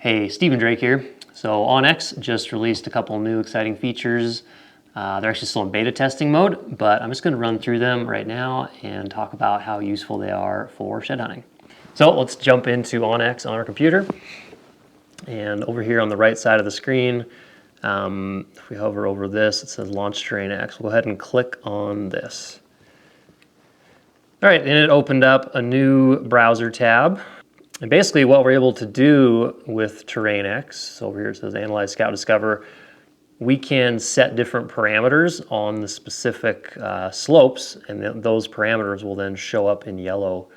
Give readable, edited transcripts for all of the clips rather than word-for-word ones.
Hey, Stephen Drake here. So OnX just released a couple new exciting features. They're actually still in beta testing mode, but I'm just going to run through them right now and talk about how useful they are for shed hunting. So let's jump into OnX on our computer. And over here on the right side of the screen, if we hover over this, it says Launch TerrainX. We'll go ahead and click on this. All right, and it opened up a new browser tab. And basically what we're able to do with TerrainX, so over here it says Analyze, Scout, Discover, we can set different parameters on the specific slopes, and those parameters will then show up in yellow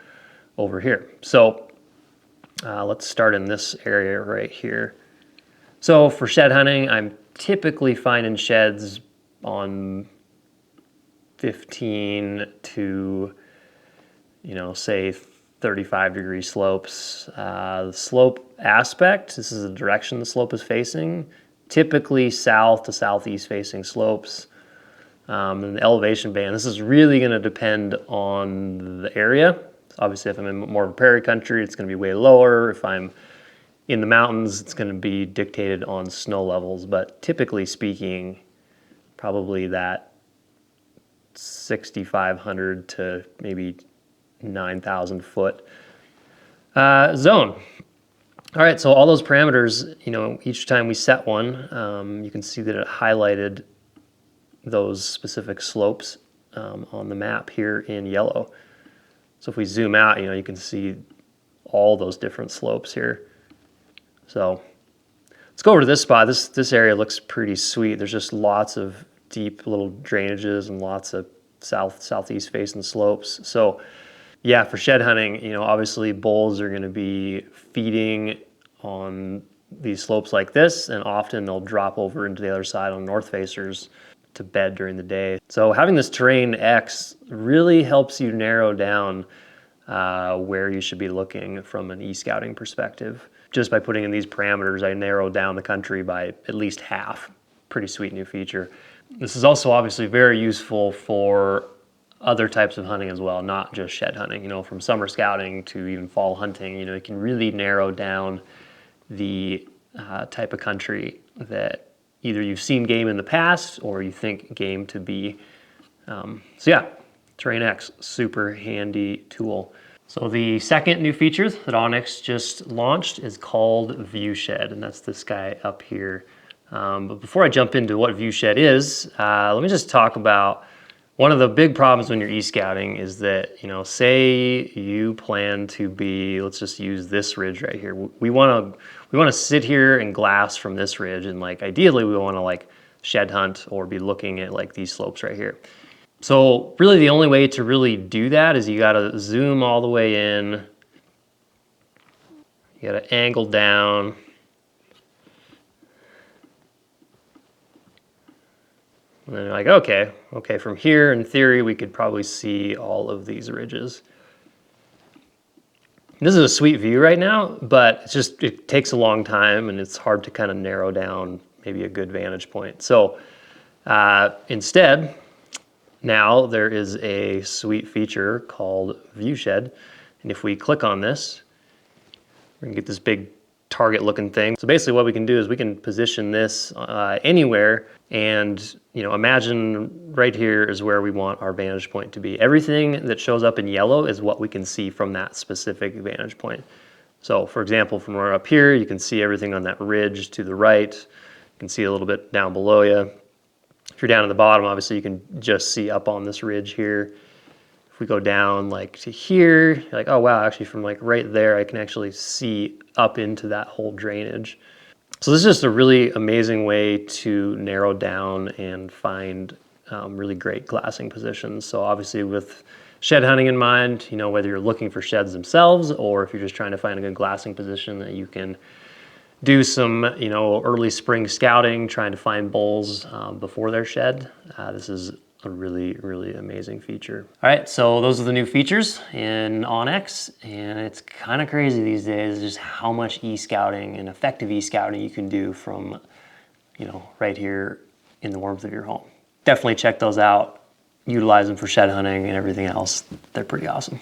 over here. So let's start in this area right here. So for shed hunting, I'm typically finding sheds on 15 to, say 35-degree slopes. The slope aspect, this is the direction the slope is facing, typically south to southeast facing slopes. And the elevation band, this is really going to depend on the area. Obviously, if I'm in more of a prairie country, it's going to be way lower. If I'm in the mountains, it's going to be dictated on snow levels. But typically speaking, probably that 6,500 to maybe 9,000 foot zone. All right, so all those parameters, each time we set one, you can see that it highlighted those specific slopes on the map here in yellow. So if we zoom out, you can see all those different slopes here. So let's go over to this spot. This area looks pretty sweet. There's just lots of deep little drainages and lots of southeast facing slopes. So yeah, for shed hunting, obviously bulls are going to be feeding on these slopes like this, and often they'll drop over into the other side on north facers to bed during the day. So having this TerrainX really helps you narrow down where you should be looking from an e-scouting perspective. Just by putting in these parameters, I narrowed down the country by at least half. Pretty sweet new feature. This is also obviously very useful for other types of hunting as well, not just shed hunting. From summer scouting to even fall hunting, it can really narrow down the type of country that either you've seen game in the past or you think game to be. So yeah, TerrainX, super handy tool. So the second new feature that OnX just launched is called Viewshed, and that's this guy up here. But before I jump into what Viewshed is, let me just talk about one of the big problems when you're e-scouting is that, say you plan to be, let's just use this ridge right here. We want to sit here and glass from this ridge, and ideally we want to shed hunt or be looking at these slopes right here. So really the only way to really do that is you got to zoom all the way in. You got to angle down. And then you're like, okay, from here, in theory, we could probably see all of these ridges. This is a sweet view right now, but it takes a long time, and it's hard to kind of narrow down maybe a good vantage point. So instead, now there is a sweet feature called Viewshed. And if we click on this, we're gonna get this big target looking thing. So basically what we can do is we can position this anywhere, and imagine right here is where we want our vantage point to be. Everything that shows up in yellow is what we can see from that specific vantage point. So for example, from where up here, you can see everything on that ridge to the right. You can see a little bit down below you. If you're down at the bottom, obviously you can just see up on this ridge here. If we go down to here, you're like, oh wow, actually from right there, I can actually see up into that whole drainage. So this is just a really amazing way to narrow down and find really great glassing positions. So obviously with shed hunting in mind, whether you're looking for sheds themselves or if you're just trying to find a good glassing position that you can do some, early spring scouting, trying to find bulls before they're shed. This is a really, really amazing feature. All right, so those are the new features in OnX, and it's kind of crazy these days just how much e-scouting and effective e-scouting you can do from, right here in the warmth of your home. Definitely check those out, utilize them for shed hunting and everything else. They're pretty awesome.